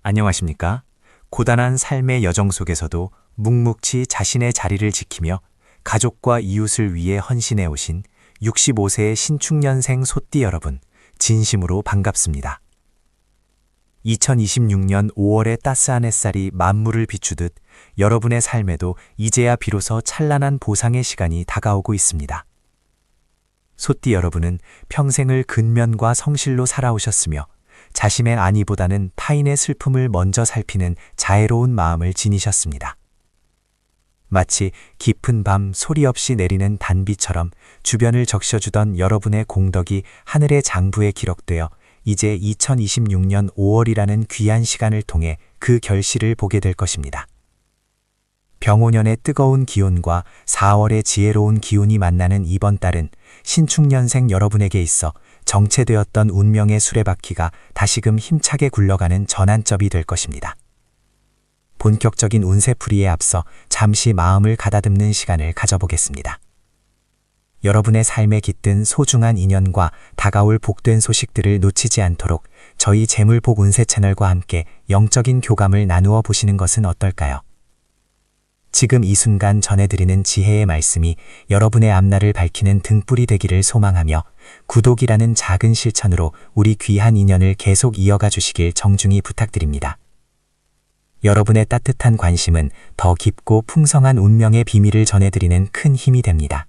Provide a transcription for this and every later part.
안녕하십니까? 고단한 삶의 여정 속에서도 묵묵히 자신의 자리를 지키며 가족과 이웃을 위해 헌신해 오신 65세의 신축년생 소띠 여러분, 진심으로 반갑습니다. 2026년 5월의 따스한 햇살이 만물을 비추듯 여러분의 삶에도 이제야 비로소 찬란한 보상의 시간이 다가오고 있습니다. 소띠 여러분은 평생을 근면과 성실로 살아오셨으며 자신의 안위보다는 타인의 슬픔을 먼저 살피는 자애로운 마음을 지니셨습니다. 마치 깊은 밤 소리 없이 내리는 단비처럼 주변을 적셔주던 여러분의 공덕이 하늘의 장부에 기록되어 이제 2026년 5월이라는 귀한 시간을 통해 그 결실을 보게 될 것입니다. 병오년의 뜨거운 기온과 4월의 지혜로운 기운이 만나는 이번 달은 신축년생 여러분에게 있어 정체되었던 운명의 수레바퀴가 다시금 힘차게 굴러가는 전환점이 될 것입니다. 본격적인 운세풀이에 앞서 잠시 마음을 가다듬는 시간을 가져보겠습니다. 여러분의 삶에 깃든 소중한 인연과 다가올 복된 소식들을 놓치지 않도록 저희 재물복 운세 채널과 함께 영적인 교감을 나누어 보시는 것은 어떨까요? 지금 이 순간 전해드리는 지혜의 말씀이 여러분의 앞날을 밝히는 등불이 되기를 소망하며 구독이라는 작은 실천으로 우리 귀한 인연을 계속 이어가 주시길 정중히 부탁드립니다. 여러분의 따뜻한 관심은 더 깊고 풍성한 운명의 비밀을 전해드리는 큰 힘이 됩니다.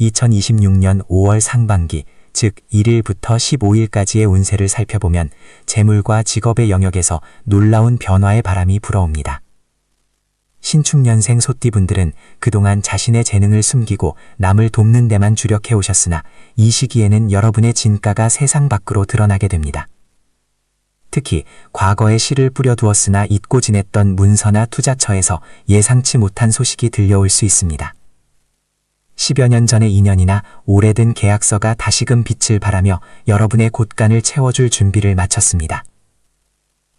2026년 5월 상반기, 즉 1일부터 15일까지의 운세를 살펴보면 재물과 직업의 영역에서 놀라운 변화의 바람이 불어옵니다. 신축년생 소띠분들은 그동안 자신의 재능을 숨기고 남을 돕는 데만 주력해 오셨으나 이 시기에는 여러분의 진가가 세상 밖으로 드러나게 됩니다. 특히 과거에 씨를 뿌려두었으나 잊고 지냈던 문서나 투자처에서 예상치 못한 소식이 들려올 수 있습니다. 10여 년 전의 인연이나 오래된 계약서가 다시금 빛을 발하며 여러분의 곳간을 채워줄 준비를 마쳤습니다.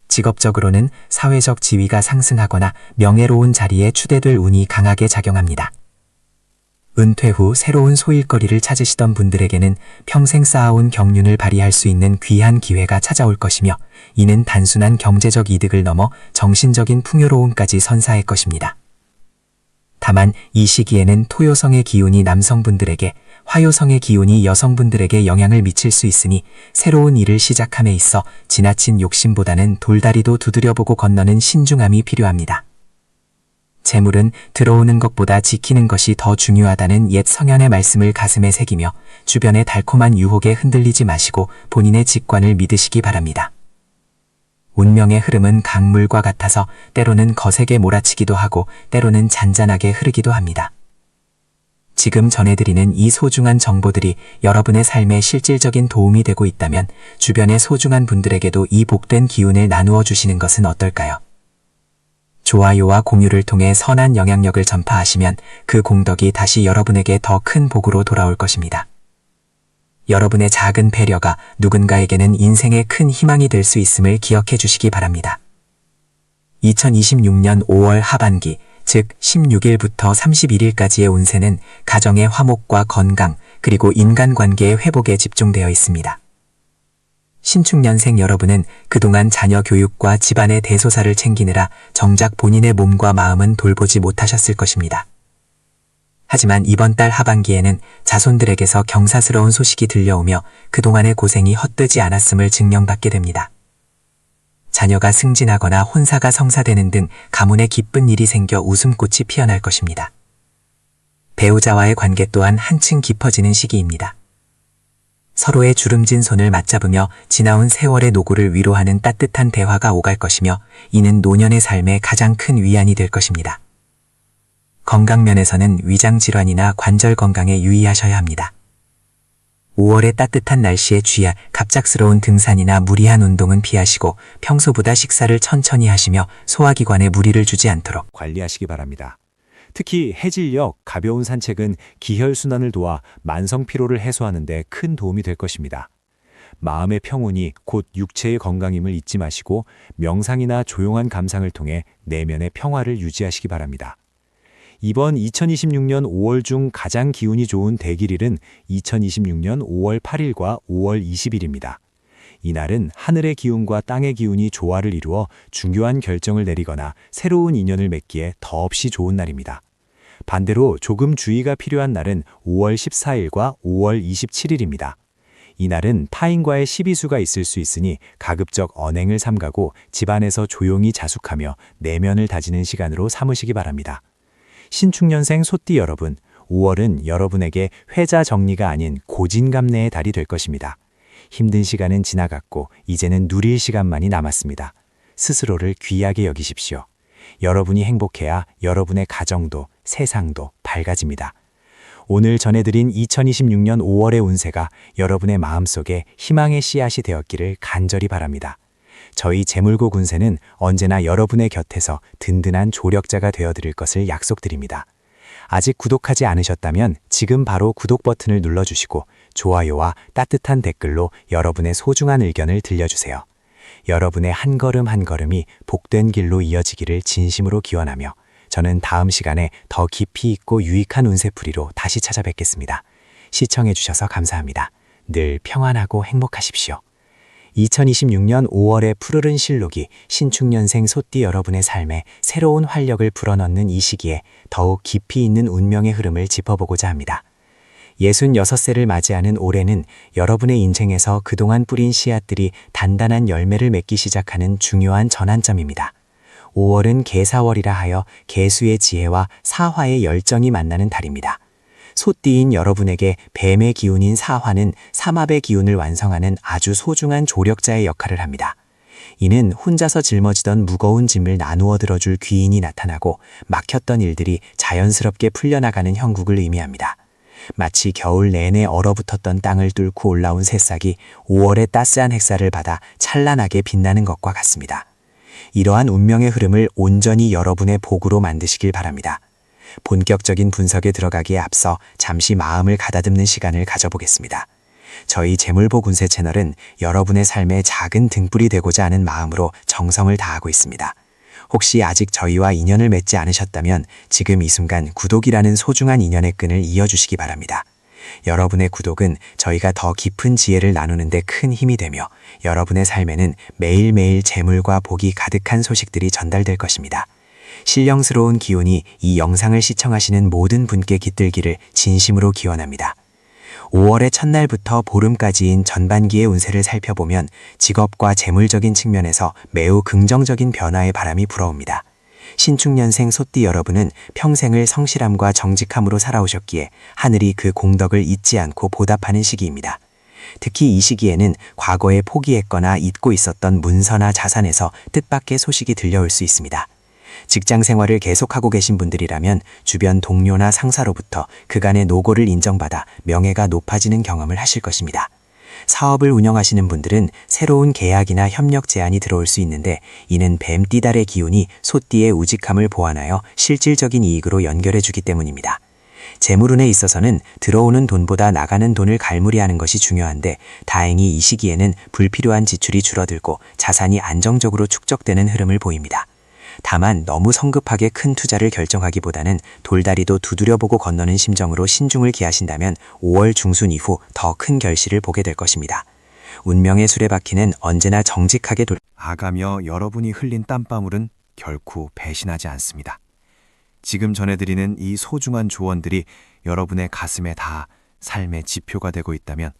직업적으로는 사회적 지위가 상승하거나 명예로운 자리에 추대될 운이 강하게 작용합니다. 은퇴 후 새로운 소일거리를 찾으시던 분들에게는 평생 쌓아온 경륜을 발휘할 수 있는 귀한 기회가 찾아올 것이며 이는 단순한 경제적 이득을 넘어 정신적인 풍요로움까지 선사할 것입니다. 다만 이 시기에는 토요성의 기운이 남성분들에게, 화요성의 기운이 여성분들에게 영향을 미칠 수 있으니 새로운 일을 시작함에 있어 지나친 욕심보다는 돌다리도 두드려보고 건너는 신중함이 필요합니다. 재물은 들어오는 것보다 지키는 것이 더 중요하다는 옛 성현의 말씀을 가슴에 새기며 주변의 달콤한 유혹에 흔들리지 마시고 본인의 직관을 믿으시기 바랍니다. 운명의 흐름은 강물과 같아서 때로는 거세게 몰아치기도 하고 때로는 잔잔하게 흐르기도 합니다. 지금 전해드리는 이 소중한 정보들이 여러분의 삶에 실질적인 도움이 되고 있다면 주변의 소중한 분들에게도 이 복된 기운을 나누어 주시는 것은 어떨까요? 좋아요와 공유를 통해 선한 영향력을 전파하시면 그 공덕이 다시 여러분에게 더 큰 복으로 돌아올 것입니다. 여러분의 작은 배려가 누군가에게는 인생의 큰 희망이 될 수 있음을 기억해 주시기 바랍니다. 2026년 5월 하반기, 즉 16일부터 31일까지의 운세는 가정의 화목과 건강, 그리고 인간관계의 회복에 집중되어 있습니다. 신축년생 여러분은 그동안 자녀 교육과 집안의 대소사를 챙기느라 정작 본인의 몸과 마음은 돌보지 못하셨을 것입니다. 하지만 이번 달 하반기에는 자손들에게서 경사스러운 소식이 들려오며 그동안의 고생이 헛되지 않았음을 증명받게 됩니다. 자녀가 승진하거나 혼사가 성사되는 등 가문에 기쁜 일이 생겨 웃음꽃이 피어날 것입니다. 배우자와의 관계 또한 한층 깊어지는 시기입니다. 서로의 주름진 손을 맞잡으며 지나온 세월의 노고를 위로하는 따뜻한 대화가 오갈 것이며 이는 노년의 삶에 가장 큰 위안이 될 것입니다. 건강면에서는 위장질환이나 관절 건강에 유의하셔야 합니다. 5월의 따뜻한 날씨에 취할 갑작스러운 등산이나 무리한 운동은 피하시고 평소보다 식사를 천천히 하시며 소화기관에 무리를 주지 않도록 관리하시기 바랍니다. 특히 해질녘 가벼운 산책은 기혈순환을 도와 만성 피로를 해소하는 데 큰 도움이 될 것입니다. 마음의 평온이 곧 육체의 건강임을 잊지 마시고 명상이나 조용한 감상을 통해 내면의 평화를 유지하시기 바랍니다. 이번 2026년 5월 중 가장 기운이 좋은 대길일은 2026년 5월 8일과 5월 20일입니다. 이날은 하늘의 기운과 땅의 기운이 조화를 이루어 중요한 결정을 내리거나 새로운 인연을 맺기에 더없이 좋은 날입니다. 반대로 조금 주의가 필요한 날은 5월 14일과 5월 27일입니다. 이날은 타인과의 시비수가 있을 수 있으니 가급적 언행을 삼가고 집안에서 조용히 자숙하며 내면을 다지는 시간으로 삼으시기 바랍니다. 신축년생 소띠 여러분, 5월은 여러분에게 회자 정리가 아닌 고진감래의 달이 될 것입니다. 힘든 시간은 지나갔고 이제는 누릴 시간만이 남았습니다. 스스로를 귀하게 여기십시오. 여러분이 행복해야 여러분의 가정도 세상도 밝아집니다. 오늘 전해드린 2026년 5월의 운세가 여러분의 마음속에 희망의 씨앗이 되었기를 간절히 바랍니다. 저희 재물고 운세는 언제나 여러분의 곁에서 든든한 조력자가 되어드릴 것을 약속드립니다. 아직 구독하지 않으셨다면 지금 바로 구독 버튼을 눌러주시고 좋아요와 따뜻한 댓글로 여러분의 소중한 의견을 들려주세요. 여러분의 한 걸음 한 걸음이 복된 길로 이어지기를 진심으로 기원하며 저는 다음 시간에 더 깊이 있고 유익한 운세풀이로 다시 찾아뵙겠습니다. 시청해주셔서 감사합니다. 늘 평안하고 행복하십시오. 2026년 5월의 푸르른 실록이 신축년생 소띠 여러분의 삶에 새로운 활력을 불어넣는 이 시기에 더욱 깊이 있는 운명의 흐름을 짚어보고자 합니다. 66세를 맞이하는 올해는 여러분의 인생에서 그동안 뿌린 씨앗들이 단단한 열매를 맺기 시작하는 중요한 전환점입니다. 5월은 개사월이라 하여 개수의 지혜와 사화의 열정이 만나는 달입니다. 소띠인 여러분에게 뱀의 기운인 사화는 삼합의 기운을 완성하는 아주 소중한 조력자의 역할을 합니다. 이는 혼자서 짊어지던 무거운 짐을 나누어 들어줄 귀인이 나타나고 막혔던 일들이 자연스럽게 풀려나가는 형국을 의미합니다. 마치 겨울 내내 얼어붙었던 땅을 뚫고 올라온 새싹이 5월의 따스한 햇살을 받아 찬란하게 빛나는 것과 같습니다. 이러한 운명의 흐름을 온전히 여러분의 복으로 만드시길 바랍니다. 본격적인 분석에 들어가기에 앞서 잠시 마음을 가다듬는 시간을 가져보겠습니다. 저희 재물복 운세 채널은 여러분의 삶에 작은 등불이 되고자 하는 마음으로 정성을 다하고 있습니다. 혹시 아직 저희와 인연을 맺지 않으셨다면 지금 이 순간 구독이라는 소중한 인연의 끈을 이어주시기 바랍니다. 여러분의 구독은 저희가 더 깊은 지혜를 나누는 데 큰 힘이 되며 여러분의 삶에는 매일매일 재물과 복이 가득한 소식들이 전달될 것입니다. 신령스러운 기운이 이 영상을 시청하시는 모든 분께 깃들기를 진심으로 기원합니다. 5월의 첫날부터 보름까지인 전반기의 운세를 살펴보면 직업과 재물적인 측면에서 매우 긍정적인 변화의 바람이 불어옵니다. 신축년생 소띠 여러분은 평생을 성실함과 정직함으로 살아오셨기에 하늘이 그 공덕을 잊지 않고 보답하는 시기입니다. 특히 이 시기에는 과거에 포기했거나 잊고 있었던 문서나 자산에서 뜻밖의 소식이 들려올 수 있습니다. 직장 생활을 계속하고 계신 분들이라면 주변 동료나 상사로부터 그간의 노고를 인정받아 명예가 높아지는 경험을 하실 것입니다. 사업을 운영하시는 분들은 새로운 계약이나 협력 제안이 들어올 수 있는데 이는 뱀띠달의 기운이 소띠의 우직함을 보완하여 실질적인 이익으로 연결해주기 때문입니다. 재물운에 있어서는 들어오는 돈보다 나가는 돈을 갈무리하는 것이 중요한데 다행히 이 시기에는 불필요한 지출이 줄어들고 자산이 안정적으로 축적되는 흐름을 보입니다. 다만 너무 성급하게 큰 투자를 결정하기보다는 돌다리도 두드려보고 건너는 심정으로 신중을 기하신다면 5월 중순 이후 더 큰 결실을 보게 될 것입니다. 운명의 수레바퀴는 언제나 정직하게 아가며 여러분이 흘린 땀방울은 결코 배신하지 않습니다. 지금 전해드리는 이 소중한 조언들이 여러분의 가슴에 닿아 삶의 지표가 되고 있다면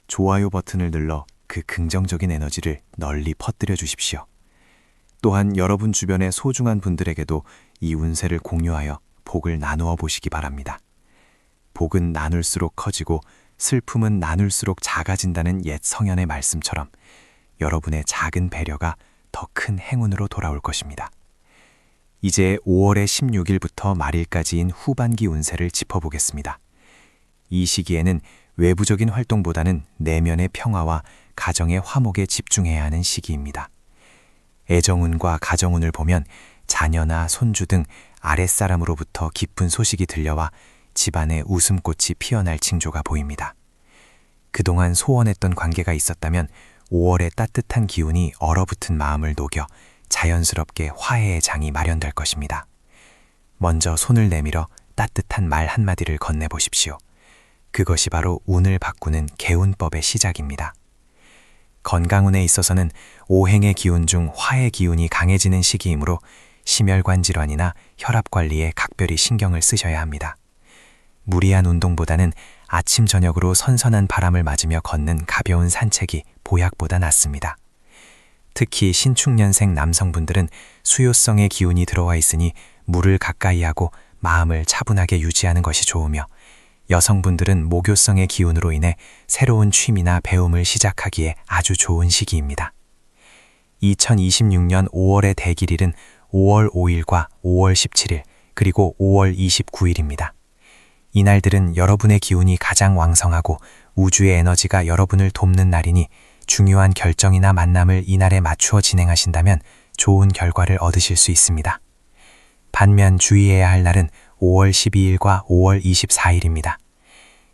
좋아요 버튼을 눌러 그 긍정적인 에너지를 널리 퍼뜨려 주십시오. 또한 여러분 주변의 소중한 분들에게도 이 운세를 공유하여 복을 나누어 보시기 바랍니다. 복은 나눌수록 커지고 슬픔은 나눌수록 작아진다는 옛 성현의 말씀처럼 여러분의 작은 배려가 더 큰 행운으로 돌아올 것입니다. 이제 5월의 16일부터 말일까지인 후반기 운세를 짚어보겠습니다. 이 시기에는 외부적인 활동보다는 내면의 평화와 가정의 화목에 집중해야 하는 시기입니다. 애정운과 가정운을 보면 자녀나 손주 등 아랫사람으로부터 기쁜 소식이 들려와 집안에 웃음꽃이 피어날 징조가 보입니다. 그동안 소원했던 관계가 있었다면 5월의 따뜻한 기운이 얼어붙은 마음을 녹여 자연스럽게 화해의 장이 마련될 것입니다. 먼저 손을 내밀어 따뜻한 말 한마디를 건네보십시오. 그것이 바로 운을 바꾸는 개운법의 시작입니다. 건강운에 있어서는 오행의 기운 중 화의 기운이 강해지는 시기이므로 심혈관 질환이나 혈압 관리에 각별히 신경을 쓰셔야 합니다. 무리한 운동보다는 아침 저녁으로 선선한 바람을 맞으며 걷는 가벼운 산책이 보약보다 낫습니다. 특히 신축년생 남성분들은 수요성의 기운이 들어와 있으니 물을 가까이 하고 마음을 차분하게 유지하는 것이 좋으며, 여성분들은 목요성의 기운으로 인해 새로운 취미나 배움을 시작하기에 아주 좋은 시기입니다. 2026년 5월의 대길일은 5월 5일과 5월 17일, 그리고 5월 29일입니다. 이날들은 여러분의 기운이 가장 왕성하고 우주의 에너지가 여러분을 돕는 날이니 중요한 결정이나 만남을 이날에 맞추어 진행하신다면 좋은 결과를 얻으실 수 있습니다. 반면 주의해야 할 날은 5월 12일과 5월 24일입니다.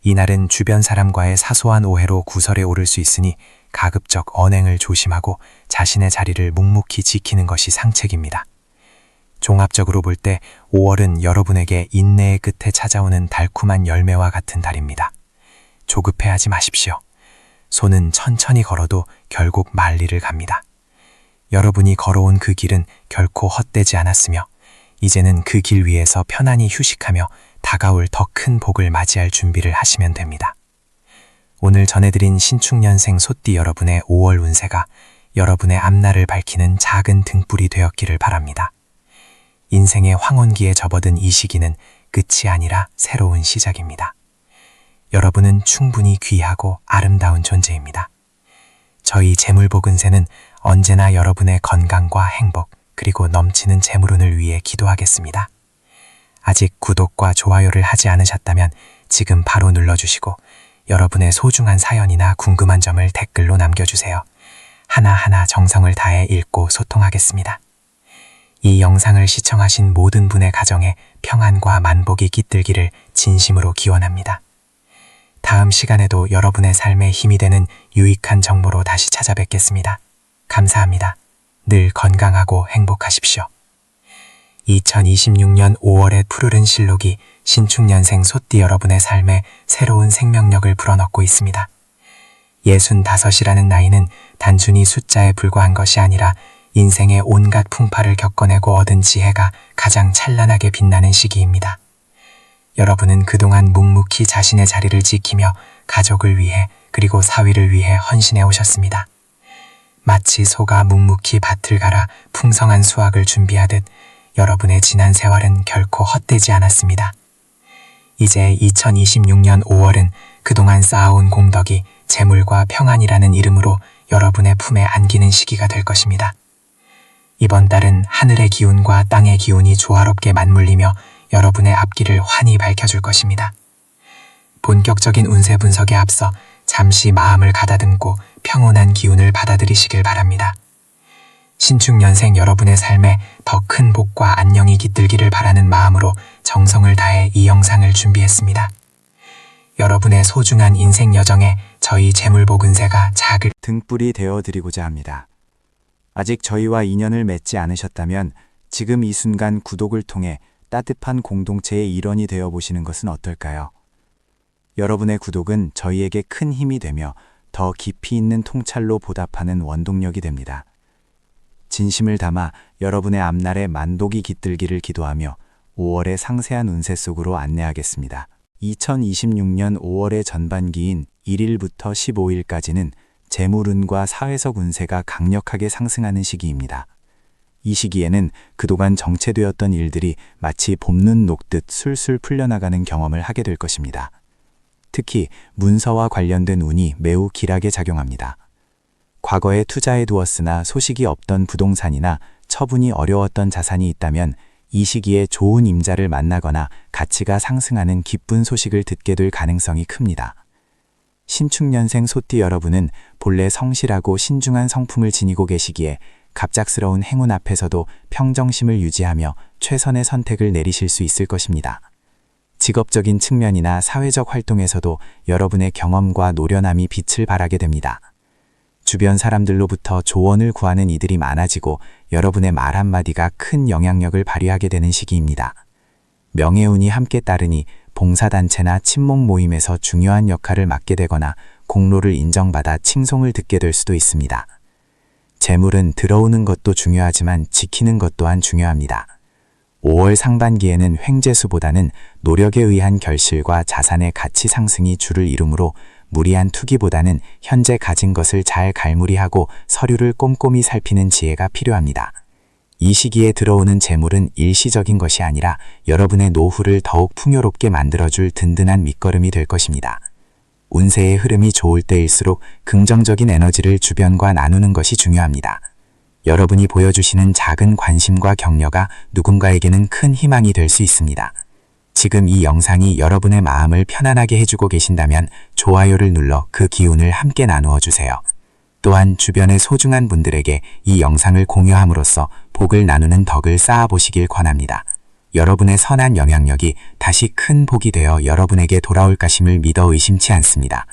이날은 주변 사람과의 사소한 오해로 구설에 오를 수 있으니 가급적 언행을 조심하고 자신의 자리를 묵묵히 지키는 것이 상책입니다. 종합적으로 볼 때 5월은 여러분에게 인내의 끝에 찾아오는 달콤한 열매와 같은 달입니다. 조급해하지 마십시오. 손은 천천히 걸어도 결국 만리를 갑니다. 여러분이 걸어온 그 길은 결코 헛되지 않았으며 이제는 그 길 위에서 편안히 휴식하며 다가올 더 큰 복을 맞이할 준비를 하시면 됩니다. 오늘 전해드린 신축년생 소띠 여러분의 5월 운세가 여러분의 앞날을 밝히는 작은 등불이 되었기를 바랍니다. 인생의 황혼기에 접어든 이 시기는 끝이 아니라 새로운 시작입니다. 여러분은 충분히 귀하고 아름다운 존재입니다. 저희 재물복은세는 언제나 여러분의 건강과 행복, 그리고 넘치는 재물운을 위해 기도하겠습니다. 아직 구독과 좋아요를 하지 않으셨다면 지금 바로 눌러주시고 여러분의 소중한 사연이나 궁금한 점을 댓글로 남겨주세요. 하나하나 정성을 다해 읽고 소통하겠습니다. 이 영상을 시청하신 모든 분의 가정에 평안과 만복이 깃들기를 진심으로 기원합니다. 다음 시간에도 여러분의 삶에 힘이 되는 유익한 정보로 다시 찾아뵙겠습니다. 감사합니다. 늘 건강하고 행복하십시오. 2026년 5월의 푸르른 실록이 신축년생 소띠 여러분의 삶에 새로운 생명력을 불어넣고 있습니다. 65이라는 나이는 단순히 숫자에 불과한 것이 아니라 인생의 온갖 풍파를 겪어내고 얻은 지혜가 가장 찬란하게 빛나는 시기입니다. 여러분은 그동안 묵묵히 자신의 자리를 지키며 가족을 위해 그리고 사위를 위해 헌신해 오셨습니다. 마치 소가 묵묵히 밭을 갈아 풍성한 수확을 준비하듯 여러분의 지난 세월은 결코 헛되지 않았습니다. 이제 2026년 5월은 그동안 쌓아온 공덕이 재물과 평안이라는 이름으로 여러분의 품에 안기는 시기가 될 것입니다. 이번 달은 하늘의 기운과 땅의 기운이 조화롭게 맞물리며 여러분의 앞길을 환히 밝혀줄 것입니다. 본격적인 운세 분석에 앞서 잠시 마음을 가다듬고 평온한 기운을 받아들이시길 바랍니다. 신축년생 여러분의 삶에 더 큰 복과 안녕이 깃들기를 바라는 마음으로 정성을 다해 이 영상을 준비했습니다. 여러분의 소중한 인생 여정에 저희 재물복은세가 작을 등불이 되어드리고자 합니다. 아직 저희와 인연을 맺지 않으셨다면 지금 이 순간 구독을 통해 따뜻한 공동체의 일원이 되어 보시는 것은 어떨까요? 여러분의 구독은 저희에게 큰 힘이 되며 더 깊이 있는 통찰로 보답하는 원동력이 됩니다. 진심을 담아 여러분의 앞날에 만복이 깃들기를 기도하며 5월의 상세한 운세 속으로 안내하겠습니다. 2026년 5월의 전반기인 1일부터 15일까지는 재물운과 사회적 운세가 강력하게 상승하는 시기입니다. 이 시기에는 그동안 정체되었던 일들이 마치 봄눈 녹듯 술술 풀려나가는 경험을 하게 될 것입니다. 특히 문서와 관련된 운이 매우 길하게 작용합니다. 과거에 투자해 두었으나 소식이 없던 부동산이나 처분이 어려웠던 자산이 있다면 이 시기에 좋은 임자를 만나거나 가치가 상승하는 기쁜 소식을 듣게 될 가능성이 큽니다. 신축년생 소띠 여러분은 본래 성실하고 신중한 성품을 지니고 계시기에 갑작스러운 행운 앞에서도 평정심을 유지하며 최선의 선택을 내리실 수 있을 것입니다. 직업적인 측면이나 사회적 활동에서도 여러분의 경험과 노련함이 빛을 발하게 됩니다. 주변 사람들로부터 조언을 구하는 이들이 많아지고 여러분의 말 한마디가 큰 영향력을 발휘하게 되는 시기입니다. 명예운이 함께 따르니 봉사단체나 친목 모임에서 중요한 역할을 맡게 되거나 공로를 인정받아 칭송을 듣게 될 수도 있습니다. 재물은 들어오는 것도 중요하지만 지키는 것 또한 중요합니다. 5월 상반기에는 횡재수보다는 노력에 의한 결실과 자산의 가치 상승이 주를 이루므로 무리한 투기보다는 현재 가진 것을 잘 갈무리하고 서류를 꼼꼼히 살피는 지혜가 필요합니다. 이 시기에 들어오는 재물은 일시적인 것이 아니라 여러분의 노후를 더욱 풍요롭게 만들어줄 든든한 밑거름이 될 것입니다. 운세의 흐름이 좋을 때일수록 긍정적인 에너지를 주변과 나누는 것이 중요합니다. 여러분이 보여주시는 작은 관심과 격려가 누군가에게는 큰 희망이 될 수 있습니다. 지금 이 영상이 여러분의 마음을 편안하게 해주고 계신다면 좋아요를 눌러 그 기운을 함께 나누어 주세요. 또한 주변의 소중한 분들에게 이 영상을 공유함으로써 복을 나누는 덕을 쌓아보시길 권합니다. 여러분의 선한 영향력이 다시 큰 복이 되어 여러분에게 돌아올 것임을 믿어 의심치 않습니다.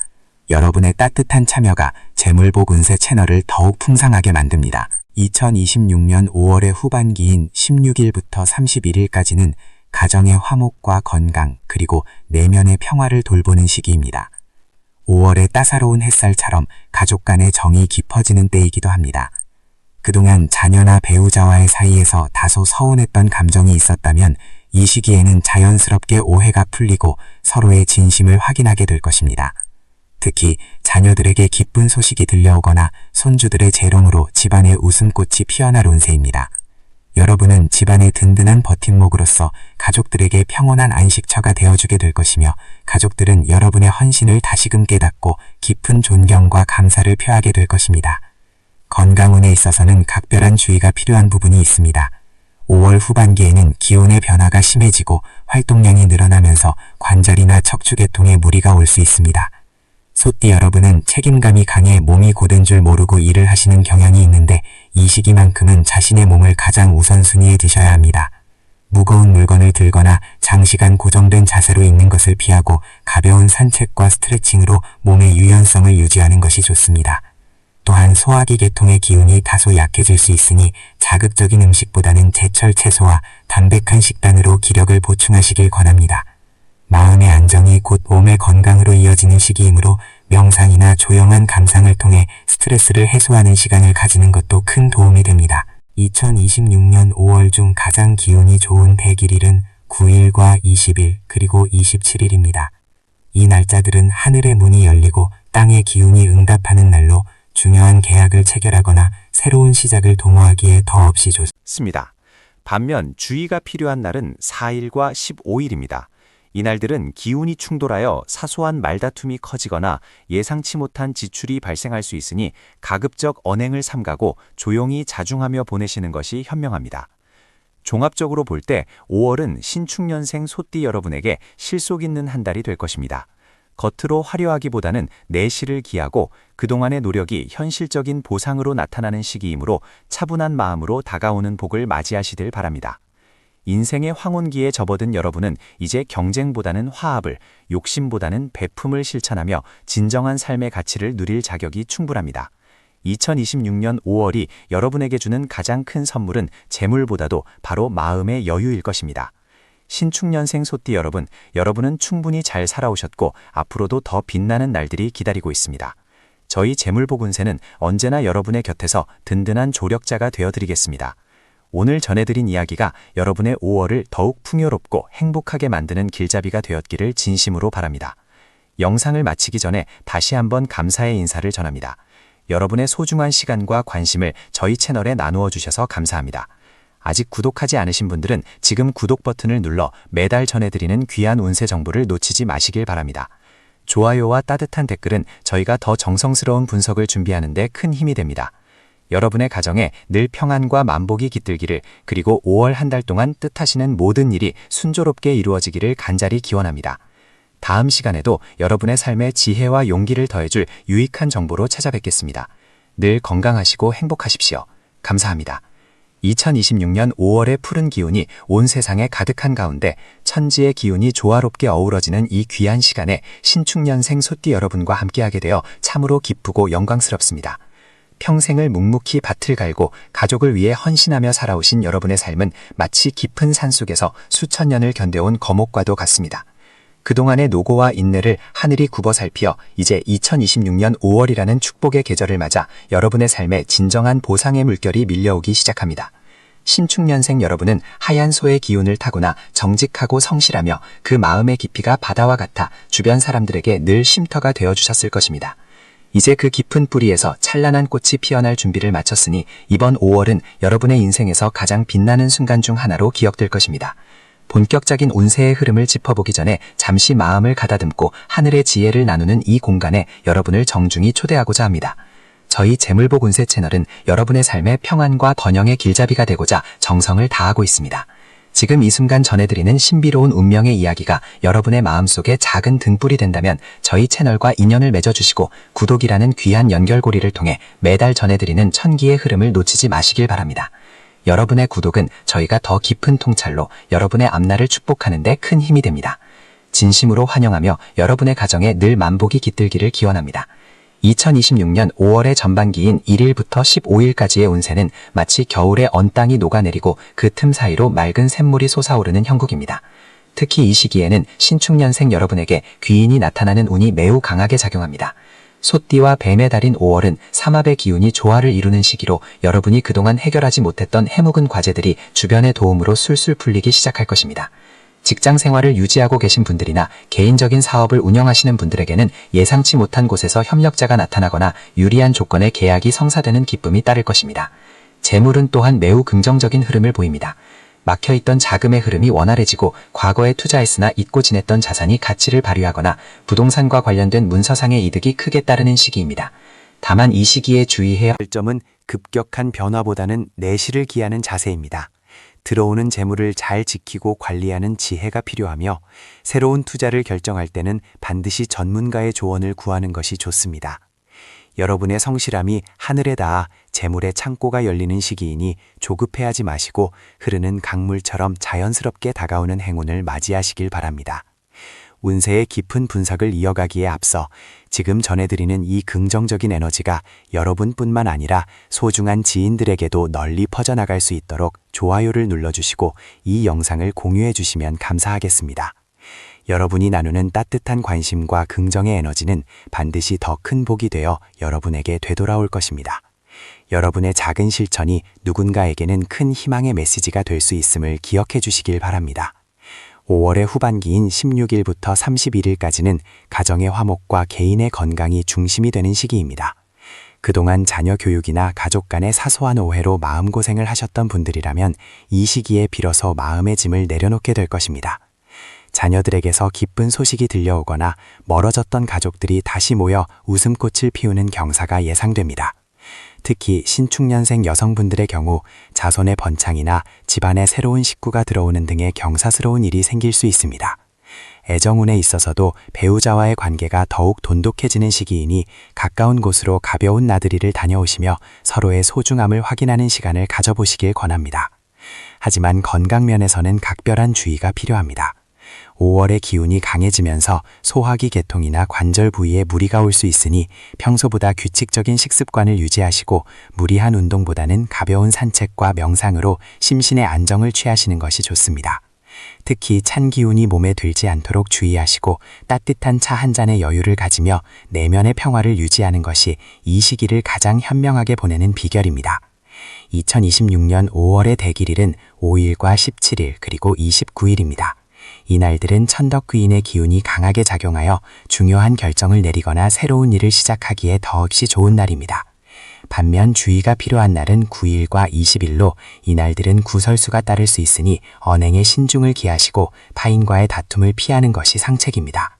여러분의 따뜻한 참여가 재물복 운세 채널을 더욱 풍성하게 만듭니다. 2026년 5월의 후반기인 16일부터 31일까지는 가정의 화목과 건강 그리고 내면의 평화를 돌보는 시기입니다. 5월의 따사로운 햇살처럼 가족 간의 정이 깊어지는 때이기도 합니다. 그동안 자녀나 배우자와의 사이에서 다소 서운했던 감정이 있었다면 이 시기에는 자연스럽게 오해가 풀리고 서로의 진심을 확인하게 될 것입니다. 특히 자녀들에게 기쁜 소식이 들려오거나 손주들의 재롱으로 집안의 웃음꽃이 피어날 운세입니다. 여러분은 집안의 든든한 버팀목으로서 가족들에게 평온한 안식처가 되어주게 될 것이며 가족들은 여러분의 헌신을 다시금 깨닫고 깊은 존경과 감사를 표하게 될 것입니다. 건강운에 있어서는 각별한 주의가 필요한 부분이 있습니다. 5월 후반기에는 기온의 변화가 심해지고 활동량이 늘어나면서 관절이나 척추계통에 무리가 올 수 있습니다. 소띠 여러분은 책임감이 강해 몸이 고된 줄 모르고 일을 하시는 경향이 있는데 이 시기만큼은 자신의 몸을 가장 우선순위에 두셔야 합니다. 무거운 물건을 들거나 장시간 고정된 자세로 있는 것을 피하고 가벼운 산책과 스트레칭으로 몸의 유연성을 유지하는 것이 좋습니다. 또한 소화기 계통의 기운이 다소 약해질 수 있으니 자극적인 음식보다는 제철 채소와 담백한 식단으로 기력을 보충하시길 권합니다. 마음의 안정이 곧 몸의 건강으로 이어지는 시기이므로 명상이나 조용한 감상을 통해 스트레스를 해소하는 시간을 가지는 것도 큰 도움이 됩니다. 2026년 5월 중 가장 기운이 좋은 대길일은 9일과 20일 그리고 27일입니다. 이 날짜들은 하늘의 문이 열리고 땅의 기운이 응답하는 날로 중요한 계약을 체결하거나 새로운 시작을 도모하기에 더없이 좋습니다. 반면 주의가 필요한 날은 4일과 15일입니다. 이날들은 기운이 충돌하여 사소한 말다툼이 커지거나 예상치 못한 지출이 발생할 수 있으니 가급적 언행을 삼가고 조용히 자중하며 보내시는 것이 현명합니다. 종합적으로 볼 때 5월은 신축년생 소띠 여러분에게 실속 있는 한 달이 될 것입니다. 겉으로 화려하기보다는 내실을 기하고 그동안의 노력이 현실적인 보상으로 나타나는 시기이므로 차분한 마음으로 다가오는 복을 맞이하시길 바랍니다. 인생의 황혼기에 접어든 여러분은 이제 경쟁보다는 화합을, 욕심보다는 베품을 실천하며 진정한 삶의 가치를 누릴 자격이 충분합니다. 2026년 5월이 여러분에게 주는 가장 큰 선물은 재물보다도 바로 마음의 여유일 것입니다. 신축년생 소띠 여러분, 여러분은 충분히 잘 살아오셨고 앞으로도 더 빛나는 날들이 기다리고 있습니다. 저희 재물복 운세는 언제나 여러분의 곁에서 든든한 조력자가 되어드리겠습니다. 오늘 전해드린 이야기가 여러분의 5월을 더욱 풍요롭고 행복하게 만드는 길잡이가 되었기를 진심으로 바랍니다. 영상을 마치기 전에 다시 한번 감사의 인사를 전합니다. 여러분의 소중한 시간과 관심을 저희 채널에 나누어 주셔서 감사합니다. 아직 구독하지 않으신 분들은 지금 구독 버튼을 눌러 매달 전해드리는 귀한 운세 정보를 놓치지 마시길 바랍니다. 좋아요와 따뜻한 댓글은 저희가 더 정성스러운 분석을 준비하는 데 큰 힘이 됩니다. 여러분의 가정에 늘 평안과 만복이 깃들기를, 그리고 5월 한 달 동안 뜻하시는 모든 일이 순조롭게 이루어지기를 간절히 기원합니다. 다음 시간에도 여러분의 삶에 지혜와 용기를 더해줄 유익한 정보로 찾아뵙겠습니다. 늘 건강하시고 행복하십시오. 감사합니다. 2026년 5월의 푸른 기운이 온 세상에 가득한 가운데 천지의 기운이 조화롭게 어우러지는 이 귀한 시간에 신축년생 소띠 여러분과 함께하게 되어 참으로 기쁘고 영광스럽습니다. 평생을 묵묵히 밭을 갈고 가족을 위해 헌신하며 살아오신 여러분의 삶은 마치 깊은 산속에서 수천 년을 견뎌온 거목과도 같습니다. 그동안의 노고와 인내를 하늘이 굽어 살피어 이제 2026년 5월이라는 축복의 계절을 맞아 여러분의 삶에 진정한 보상의 물결이 밀려오기 시작합니다. 신축년생 여러분은 하얀 소의 기운을 타고나 정직하고 성실하며 그 마음의 깊이가 바다와 같아 주변 사람들에게 늘 쉼터가 되어주셨을 것입니다. 이제 그 깊은 뿌리에서 찬란한 꽃이 피어날 준비를 마쳤으니 이번 5월은 여러분의 인생에서 가장 빛나는 순간 중 하나로 기억될 것입니다. 본격적인 운세의 흐름을 짚어보기 전에 잠시 마음을 가다듬고 하늘의 지혜를 나누는 이 공간에 여러분을 정중히 초대하고자 합니다. 저희 재물복 운세 채널은 여러분의 삶의 평안과 번영의 길잡이가 되고자 정성을 다하고 있습니다. 지금 이 순간 전해드리는 신비로운 운명의 이야기가 여러분의 마음속에 작은 등불이 된다면 저희 채널과 인연을 맺어주시고 구독이라는 귀한 연결고리를 통해 매달 전해드리는 천기의 흐름을 놓치지 마시길 바랍니다. 여러분의 구독은 저희가 더 깊은 통찰로 여러분의 앞날을 축복하는 데 큰 힘이 됩니다. 진심으로 환영하며 여러분의 가정에 늘 만복이 깃들기를 기원합니다. 2026년 5월의 전반기인 1일부터 15일까지의 운세는 마치 겨울에 언 땅이 녹아내리고 그 틈 사이로 맑은 샘물이 솟아오르는 형국입니다. 특히 이 시기에는 신축년생 여러분에게 귀인이 나타나는 운이 매우 강하게 작용합니다. 소띠와 뱀의 달인 5월은 삼합의 기운이 조화를 이루는 시기로 여러분이 그동안 해결하지 못했던 해묵은 과제들이 주변의 도움으로 술술 풀리기 시작할 것입니다. 직장 생활을 유지하고 계신 분들이나 개인적인 사업을 운영하시는 분들에게는 예상치 못한 곳에서 협력자가 나타나거나 유리한 조건의 계약이 성사되는 기쁨이 따를 것입니다. 재물은 또한 매우 긍정적인 흐름을 보입니다. 막혀있던 자금의 흐름이 원활해지고 과거에 투자했으나 잊고 지냈던 자산이 가치를 발휘하거나 부동산과 관련된 문서상의 이득이 크게 따르는 시기입니다. 다만 이 시기에 주의해야 할 점은 급격한 변화보다는 내실을 기하는 자세입니다. 들어오는 재물을 잘 지키고 관리하는 지혜가 필요하며 새로운 투자를 결정할 때는 반드시 전문가의 조언을 구하는 것이 좋습니다. 여러분의 성실함이 하늘에 닿아 재물의 창고가 열리는 시기이니 조급해하지 마시고 흐르는 강물처럼 자연스럽게 다가오는 행운을 맞이하시길 바랍니다. 운세의 깊은 분석을 이어가기에 앞서 지금 전해드리는 이 긍정적인 에너지가 여러분뿐만 아니라 소중한 지인들에게도 널리 퍼져나갈 수 있도록 좋아요를 눌러주시고 이 영상을 공유해 주시면 감사하겠습니다. 여러분이 나누는 따뜻한 관심과 긍정의 에너지는 반드시 더 큰 복이 되어 여러분에게 되돌아올 것입니다. 여러분의 작은 실천이 누군가에게는 큰 희망의 메시지가 될 수 있음을 기억해 주시길 바랍니다. 5월의 후반기인 16일부터 31일까지는 가정의 화목과 개인의 건강이 중심이 되는 시기입니다. 그동안 자녀 교육이나 가족 간의 사소한 오해로 마음고생을 하셨던 분들이라면 이 시기에 비로소 마음의 짐을 내려놓게 될 것입니다. 자녀들에게서 기쁜 소식이 들려오거나 멀어졌던 가족들이 다시 모여 웃음꽃을 피우는 경사가 예상됩니다. 특히 신축년생 여성분들의 경우 자손의 번창이나 집안에 새로운 식구가 들어오는 등의 경사스러운 일이 생길 수 있습니다. 애정운에 있어서도 배우자와의 관계가 더욱 돈독해지는 시기이니 가까운 곳으로 가벼운 나들이를 다녀오시며 서로의 소중함을 확인하는 시간을 가져보시길 권합니다. 하지만 건강면에서는 각별한 주의가 필요합니다. 5월의 기운이 강해지면서 소화기 계통이나 관절 부위에 무리가 올 수 있으니 평소보다 규칙적인 식습관을 유지하시고 무리한 운동보다는 가벼운 산책과 명상으로 심신의 안정을 취하시는 것이 좋습니다. 특히 찬 기운이 몸에 들지 않도록 주의하시고 따뜻한 차 한 잔의 여유를 가지며 내면의 평화를 유지하는 것이 이 시기를 가장 현명하게 보내는 비결입니다. 2026년 5월의 대길일은 5일과 17일 그리고 29일입니다. 이날들은 천덕귀인의 기운이 강하게 작용하여 중요한 결정을 내리거나 새로운 일을 시작하기에 더없이 좋은 날입니다. 반면 주의가 필요한 날은 9일과 20일로 이날들은 구설수가 따를 수 있으니 언행에 신중을 기하시고 타인과의 다툼을 피하는 것이 상책입니다.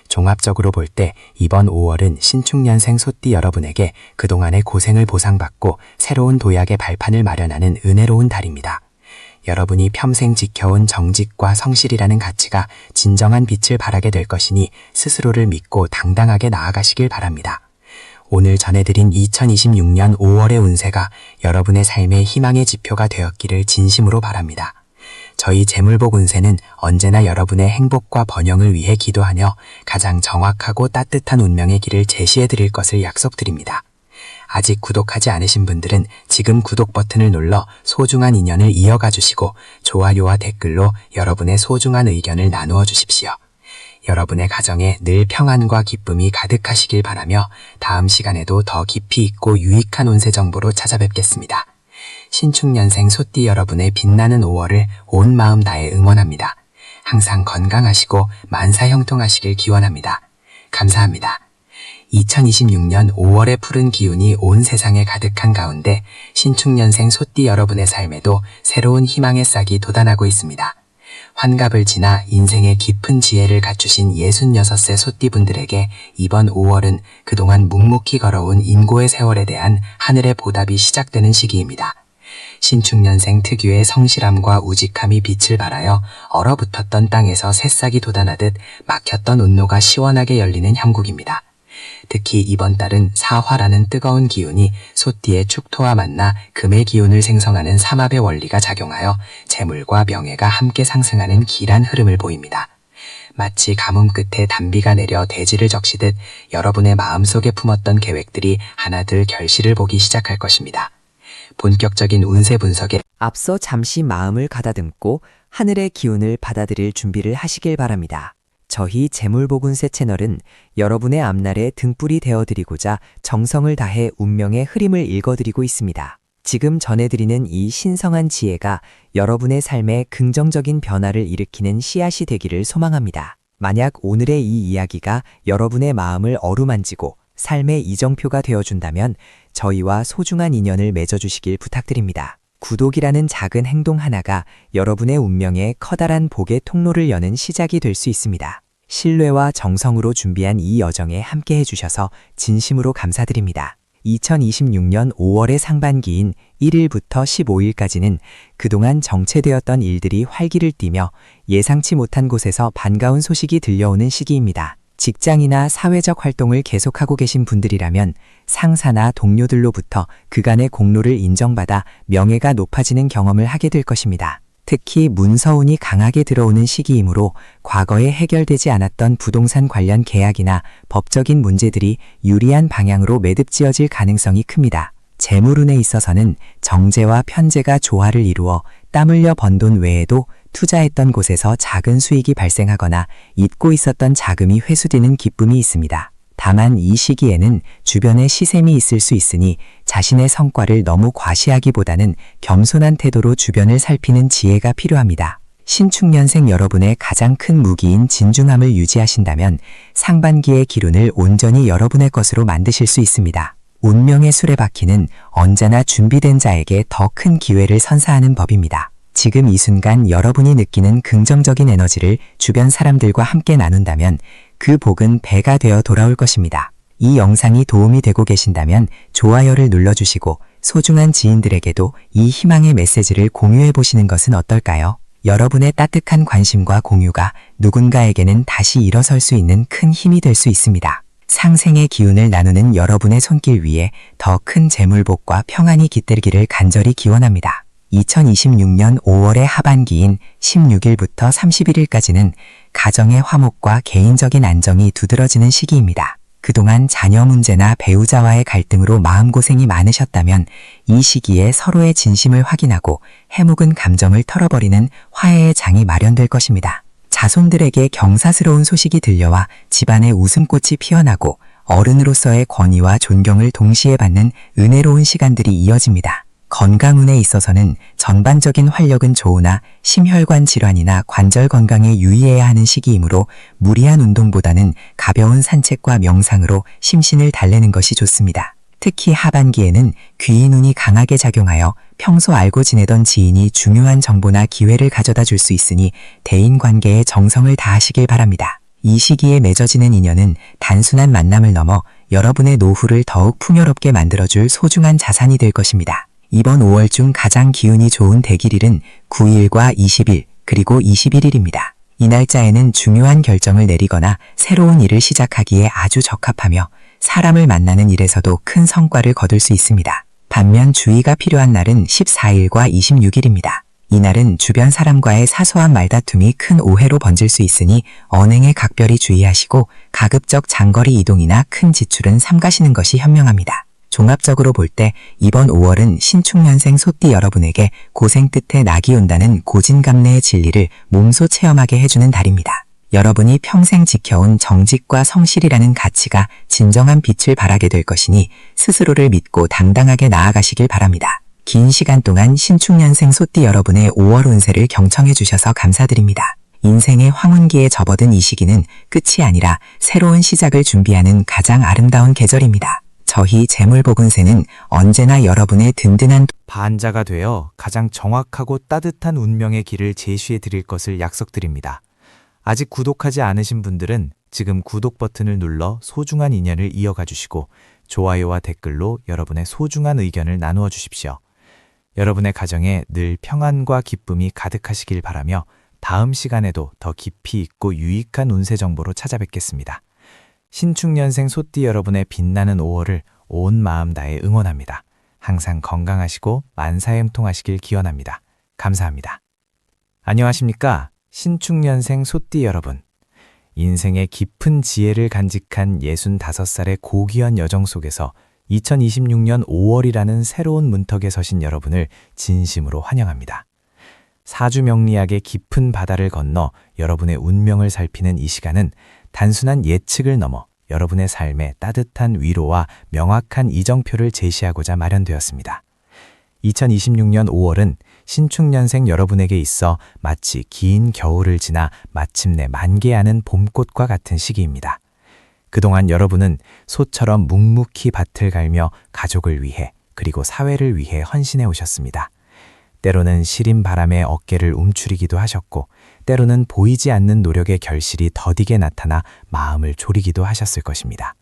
종합적으로 볼 때 이번 5월은 신축년생 소띠 여러분에게 그동안의 고생을 보상받고 새로운 도약의 발판을 마련하는 은혜로운 달입니다. 여러분이 평생 지켜온 정직과 성실이라는 가치가 진정한 빛을 발하게 될 것이니 스스로를 믿고 당당하게 나아가시길 바랍니다. 오늘 전해드린 2026년 5월의 운세가 여러분의 삶의 희망의 지표가 되었기를 진심으로 바랍니다. 저희 재물복 운세는 언제나 여러분의 행복과 번영을 위해 기도하며 가장 정확하고 따뜻한 운명의 길을 제시해 드릴 것을 약속드립니다. 아직 구독하지 않으신 분들은 지금 구독 버튼을 눌러 소중한 인연을 이어가 주시고 좋아요와 댓글로 여러분의 소중한 의견을 나누어 주십시오. 여러분의 가정에 늘 평안과 기쁨이 가득하시길 바라며 다음 시간에도 더 깊이 있고 유익한 운세 정보로 찾아뵙겠습니다. 신축년생 소띠 여러분의 빛나는 5월을 온 마음 다해 응원합니다. 항상 건강하시고 만사형통하시길 기원합니다. 감사합니다. 2026년 5월의 푸른 기운이 온 세상에 가득한 가운데 신축년생 소띠 여러분의 삶에도 새로운 희망의 싹이 돋아나고 있습니다. 환갑을 지나 인생의 깊은 지혜를 갖추신 66세 소띠분들에게 이번 5월은 그동안 묵묵히 걸어온 인고의 세월에 대한 하늘의 보답이 시작되는 시기입니다. 신축년생 특유의 성실함과 우직함이 빛을 발하여 얼어붙었던 땅에서 새싹이 돋아나듯 막혔던 운로가 시원하게 열리는 형국입니다. 특히 이번 달은 사화라는 뜨거운 기운이 소띠의 축토와 만나 금의 기운을 생성하는 삼합의 원리가 작용하여 재물과 명예가 함께 상승하는 길한 흐름을 보입니다. 마치 가뭄 끝에 단비가 내려 대지를 적시듯 여러분의 마음속에 품었던 계획들이 하나둘 결실을 보기 시작할 것입니다. 본격적인 운세 분석에 앞서 잠시 마음을 가다듬고 하늘의 기운을 받아들일 준비를 하시길 바랍니다. 저희 재물보군세 채널은 여러분의 앞날에 등불이 되어드리고자 정성을 다해 운명의 흐름을 읽어드리고 있습니다. 지금 전해드리는 이 신성한 지혜가 여러분의 삶에 긍정적인 변화를 일으키는 씨앗이 되기를 소망합니다. 만약 오늘의 이 이야기가 여러분의 마음을 어루만지고 삶의 이정표가 되어준다면 저희와 소중한 인연을 맺어주시길 부탁드립니다. 구독이라는 작은 행동 하나가 여러분의 운명에 커다란 복의 통로를 여는 시작이 될 수 있습니다. 신뢰와 정성으로 준비한 이 여정에 함께 해주셔서 진심으로 감사드립니다. 2026년 5월의 상반기인 1일부터 15일까지는 그동안 정체되었던 일들이 활기를 띠며 예상치 못한 곳에서 반가운 소식이 들려오는 시기입니다. 직장이나 사회적 활동을 계속하고 계신 분들이라면 상사나 동료들로부터 그간의 공로를 인정받아 명예가 높아지는 경험을 하게 될 것입니다. 특히 문서운이 강하게 들어오는 시기이므로 과거에 해결되지 않았던 부동산 관련 계약이나 법적인 문제들이 유리한 방향으로 매듭지어질 가능성이 큽니다. 재물운에 있어서는 정제와 편제가 조화를 이루어 땀 흘려 번 돈 외에도 투자했던 곳에서 작은 수익이 발생하거나 잊고 있었던 자금이 회수되는 기쁨이 있습니다. 다만 이 시기에는 주변에 시샘이 있을 수 있으니 자신의 성과를 너무 과시하기보다는 겸손한 태도로 주변을 살피는 지혜가 필요합니다. 신축년생 여러분의 가장 큰 무기인 진중함을 유지하신다면 상반기의 기운을 온전히 여러분의 것으로 만드실 수 있습니다. 운명의 수레바퀴는 언제나 준비된 자에게 더 큰 기회를 선사하는 법입니다. 지금 이 순간 여러분이 느끼는 긍정적인 에너지를 주변 사람들과 함께 나눈다면 그 복은 배가 되어 돌아올 것입니다. 이 영상이 도움이 되고 계신다면 좋아요를 눌러주시고 소중한 지인들에게도 이 희망의 메시지를 공유해 보시는 것은 어떨까요? 여러분의 따뜻한 관심과 공유가 누군가에게는 다시 일어설 수 있는 큰 힘이 될 수 있습니다. 상생의 기운을 나누는 여러분의 손길 위에 더 큰 재물복과 평안이 깃들기를 간절히 기원합니다. 2026년 5월의 하반기인 16일부터 31일까지는 가정의 화목과 개인적인 안정이 두드러지는 시기입니다. 그동안 자녀 문제나 배우자와의 갈등으로 마음고생이 많으셨다면 이 시기에 서로의 진심을 확인하고 해묵은 감정을 털어버리는 화해의 장이 마련될 것입니다. 자손들에게 경사스러운 소식이 들려와 집안에 웃음꽃이 피어나고 어른으로서의 권위와 존경을 동시에 받는 은혜로운 시간들이 이어집니다. 건강운에 있어서는 전반적인 활력은 좋으나 심혈관 질환이나 관절 건강에 유의해야 하는 시기이므로 무리한 운동보다는 가벼운 산책과 명상으로 심신을 달래는 것이 좋습니다. 특히 하반기에는 귀인운이 강하게 작용하여 평소 알고 지내던 지인이 중요한 정보나 기회를 가져다 줄 수 있으니 대인관계에 정성을 다하시길 바랍니다. 이 시기에 맺어지는 인연은 단순한 만남을 넘어 여러분의 노후를 더욱 풍요롭게 만들어줄 소중한 자산이 될 것입니다. 이번 5월 중 가장 기운이 좋은 대길일은 9일과 20일 그리고 21일입니다. 이 날짜에는 중요한 결정을 내리거나 새로운 일을 시작하기에 아주 적합하며 사람을 만나는 일에서도 큰 성과를 거둘 수 있습니다. 반면 주의가 필요한 날은 14일과 26일입니다. 이날은 주변 사람과의 사소한 말다툼이 큰 오해로 번질 수 있으니 언행에 각별히 주의하시고 가급적 장거리 이동이나 큰 지출은 삼가시는 것이 현명합니다. 종합적으로 볼 때 이번 5월은 신축년생 소띠 여러분에게 고생 끝에 낙이 온다는 고진감래의 진리를 몸소 체험하게 해주는 달입니다. 여러분이 평생 지켜온 정직과 성실이라는 가치가 진정한 빛을 발하게 될 것이니 스스로를 믿고 당당하게 나아가시길 바랍니다. 긴 시간 동안 신축년생 소띠 여러분의 5월 운세를 경청해 주셔서 감사드립니다. 인생의 황혼기에 접어든 이 시기는 끝이 아니라 새로운 시작을 준비하는 가장 아름다운 계절입니다. 저희 재물복운세는 언제나 여러분의 든든한 반자가 되어 가장 정확하고 따뜻한 운명의 길을 제시해 드릴 것을 약속드립니다. 아직 구독하지 않으신 분들은 지금 구독 버튼을 눌러 소중한 인연을 이어가 주시고 좋아요와 댓글로 여러분의 소중한 의견을 나누어 주십시오. 여러분의 가정에 늘 평안과 기쁨이 가득하시길 바라며 다음 시간에도 더 깊이 있고 유익한 운세 정보로 찾아뵙겠습니다. 신축년생 소띠 여러분의 빛나는 5월을 온 마음 다해 응원합니다. 항상 건강하시고 만사형통하시길 기원합니다. 감사합니다. 안녕하십니까? 신축년생 소띠 여러분. 인생의 깊은 지혜를 간직한 65살의 고귀한 여정 속에서 2026년 5월이라는 새로운 문턱에 서신 여러분을 진심으로 환영합니다. 사주명리학의 깊은 바다를 건너 여러분의 운명을 살피는 이 시간은 단순한 예측을 넘어 여러분의 삶에 따뜻한 위로와 명확한 이정표를 제시하고자 마련되었습니다. 2026년 5월은 신축년생 여러분에게 있어 마치 긴 겨울을 지나 마침내 만개하는 봄꽃과 같은 시기입니다. 그동안 여러분은 소처럼 묵묵히 밭을 갈며 가족을 위해 그리고 사회를 위해 헌신해 오셨습니다. 때로는 시린 바람에 어깨를 움츠리기도 하셨고 때로는 보이지 않는 노력의 결실이 더디게 나타나 마음을 졸이기도 하셨을 것입니다.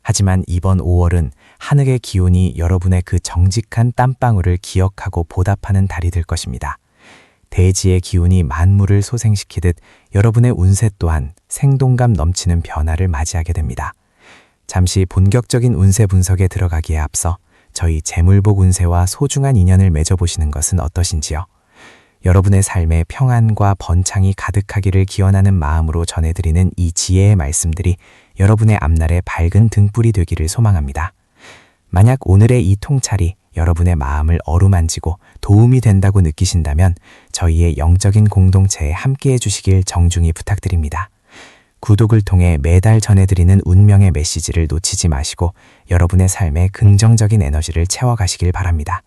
하지만 이번 5월은 하늘의 기운이 여러분의 그 정직한 땀방울을 기억하고 보답하는 달이 될 것입니다. 대지의 기운이 만물을 소생시키듯 여러분의 운세 또한 생동감 넘치는 변화를 맞이하게 됩니다. 잠시 본격적인 운세 분석에 들어가기에 앞서 저희 재물복 운세와 소중한 인연을 맺어보시는 것은 어떠신지요? 여러분의 삶에 평안과 번창이 가득하기를 기원하는 마음으로 전해드리는 이 지혜의 말씀들이 여러분의 앞날에 밝은 등불이 되기를 소망합니다. 만약 오늘의 이 통찰이 여러분의 마음을 어루만지고 도움이 된다고 느끼신다면 저희의 영적인 공동체에 함께해 주시길 정중히 부탁드립니다. 구독을 통해 매달 전해드리는 운명의 메시지를 놓치지 마시고 여러분의 삶에 긍정적인 에너지를 채워가시길 바랍니다.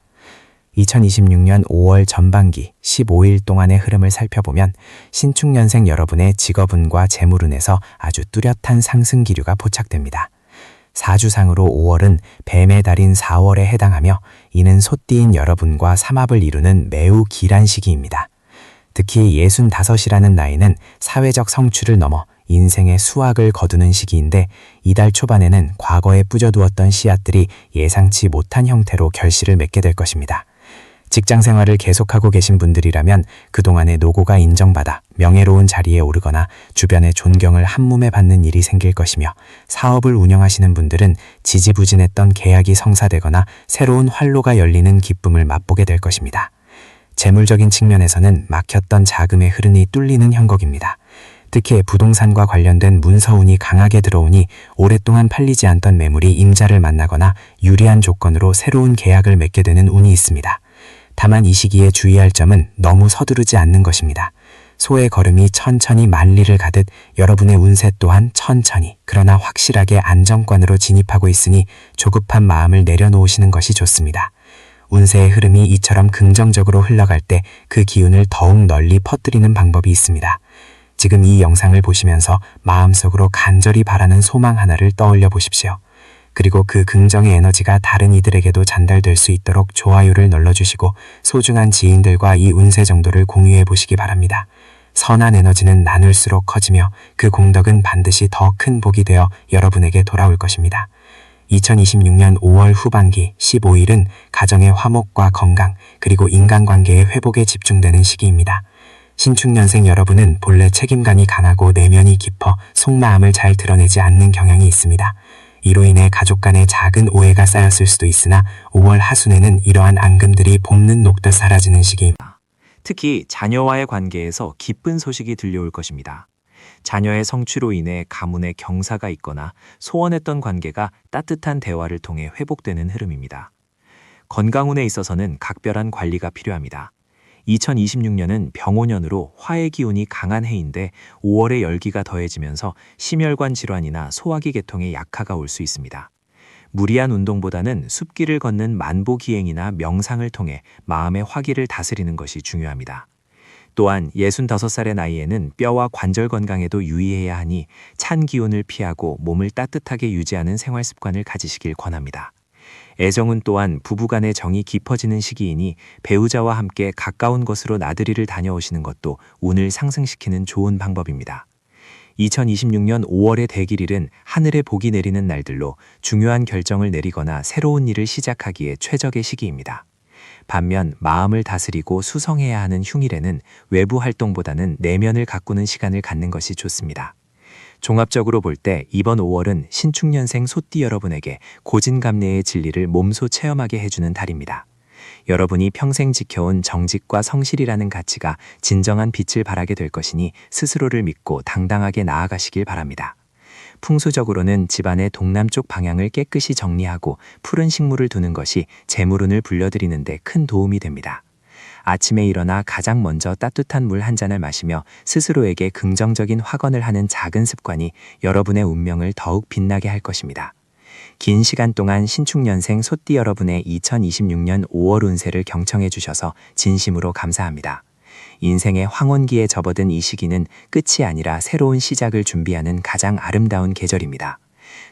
2026년 5월 전반기 15일 동안의 흐름을 살펴보면 신축년생 여러분의 직업운과 재물운에서 아주 뚜렷한 상승 기류가 포착됩니다. 사주상으로 5월은 뱀의 달인 4월에 해당하며 이는 소띠인 여러분과 삼합을 이루는 매우 길한 시기입니다. 특히 65이라는 나이는 사회적 성취를 넘어 인생의 수확을 거두는 시기인데 이달 초반에는 과거에 뿌려두었던 씨앗들이 예상치 못한 형태로 결실을 맺게 될 것입니다. 직장 생활을 계속하고 계신 분들이라면 그동안의 노고가 인정받아 명예로운 자리에 오르거나 주변의 존경을 한몸에 받는 일이 생길 것이며 사업을 운영하시는 분들은 지지부진했던 계약이 성사되거나 새로운 활로가 열리는 기쁨을 맛보게 될 것입니다. 재물적인 측면에서는 막혔던 자금의 흐름이 뚫리는 형국입니다. 특히 부동산과 관련된 문서운이 강하게 들어오니 오랫동안 팔리지 않던 매물이 임자를 만나거나 유리한 조건으로 새로운 계약을 맺게 되는 운이 있습니다. 다만 이 시기에 주의할 점은 너무 서두르지 않는 것입니다. 소의 걸음이 천천히 만리를 가듯 여러분의 운세 또한 천천히 그러나 확실하게 안정권으로 진입하고 있으니 조급한 마음을 내려놓으시는 것이 좋습니다. 운세의 흐름이 이처럼 긍정적으로 흘러갈 때 그 기운을 더욱 널리 퍼뜨리는 방법이 있습니다. 지금 이 영상을 보시면서 마음속으로 간절히 바라는 소망 하나를 떠올려 보십시오. 그리고 그 긍정의 에너지가 다른 이들에게도 전달될 수 있도록 좋아요를 눌러주시고 소중한 지인들과 이 운세 정도를 공유해 보시기 바랍니다. 선한 에너지는 나눌수록 커지며 그 공덕은 반드시 더 큰 복이 되어 여러분에게 돌아올 것입니다. 2026년 5월 후반기 15일은 가정의 화목과 건강 그리고 인간관계의 회복에 집중되는 시기입니다. 신축년생 여러분은 본래 책임감이 강하고 내면이 깊어 속마음을 잘 드러내지 않는 경향이 있습니다. 이로 인해 가족 간의 작은 오해가 쌓였을 수도 있으나 5월 하순에는 이러한 앙금들이 볶는 녹듯 사라지는 시기입니다. 특히 자녀와의 관계에서 기쁜 소식이 들려올 것입니다. 자녀의 성취로 인해 가문에 경사가 있거나 소원했던 관계가 따뜻한 대화를 통해 회복되는 흐름입니다. 건강운에 있어서는 각별한 관리가 필요합니다. 2026년은 병오년으로 화의 기운이 강한 해인데 5월에 열기가 더해지면서 심혈관 질환이나 소화기 계통에 약화가 올 수 있습니다. 무리한 운동보다는 숲길을 걷는 만보기행이나 명상을 통해 마음의 화기를 다스리는 것이 중요합니다. 또한 65살의 나이에는 뼈와 관절 건강에도 유의해야 하니 찬 기운을 피하고 몸을 따뜻하게 유지하는 생활 습관을 가지시길 권합니다. 애정은 또한 부부간의 정이 깊어지는 시기이니 배우자와 함께 가까운 곳으로 나들이를 다녀오시는 것도 운을 상승시키는 좋은 방법입니다. 2026년 5월의 대길일은 하늘에 복이 내리는 날들로 중요한 결정을 내리거나 새로운 일을 시작하기에 최적의 시기입니다. 반면 마음을 다스리고 수성해야 하는 흉일에는 외부 활동보다는 내면을 가꾸는 시간을 갖는 것이 좋습니다. 종합적으로 볼 때 이번 5월은 신축년생 소띠 여러분에게 고진감래의 진리를 몸소 체험하게 해주는 달입니다. 여러분이 평생 지켜온 정직과 성실이라는 가치가 진정한 빛을 발하게 될 것이니 스스로를 믿고 당당하게 나아가시길 바랍니다. 풍수적으로는 집안의 동남쪽 방향을 깨끗이 정리하고 푸른 식물을 두는 것이 재물운을 불려드리는 데 큰 도움이 됩니다. 아침에 일어나 가장 먼저 따뜻한 물 한 잔을 마시며 스스로에게 긍정적인 확언을 하는 작은 습관이 여러분의 운명을 더욱 빛나게 할 것입니다. 긴 시간 동안 신축년생 소띠 여러분의 2026년 5월 운세를 경청해 주셔서 진심으로 감사합니다. 인생의 황혼기에 접어든 이 시기는 끝이 아니라 새로운 시작을 준비하는 가장 아름다운 계절입니다.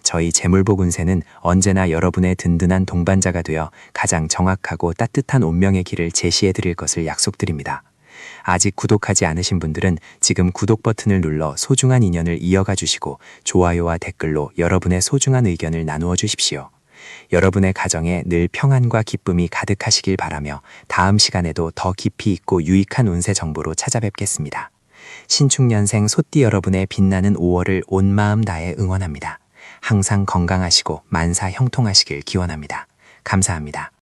저희 재물복 운세는 언제나 여러분의 든든한 동반자가 되어 가장 정확하고 따뜻한 운명의 길을 제시해 드릴 것을 약속드립니다. 아직 구독하지 않으신 분들은 지금 구독 버튼을 눌러 소중한 인연을 이어가 주시고 좋아요와 댓글로 여러분의 소중한 의견을 나누어 주십시오. 여러분의 가정에 늘 평안과 기쁨이 가득하시길 바라며 다음 시간에도 더 깊이 있고 유익한 운세 정보로 찾아뵙겠습니다. 신축년생 소띠 여러분의 빛나는 5월을 온 마음 다해 응원합니다. 항상 건강하시고 만사 형통하시길 기원합니다. 감사합니다.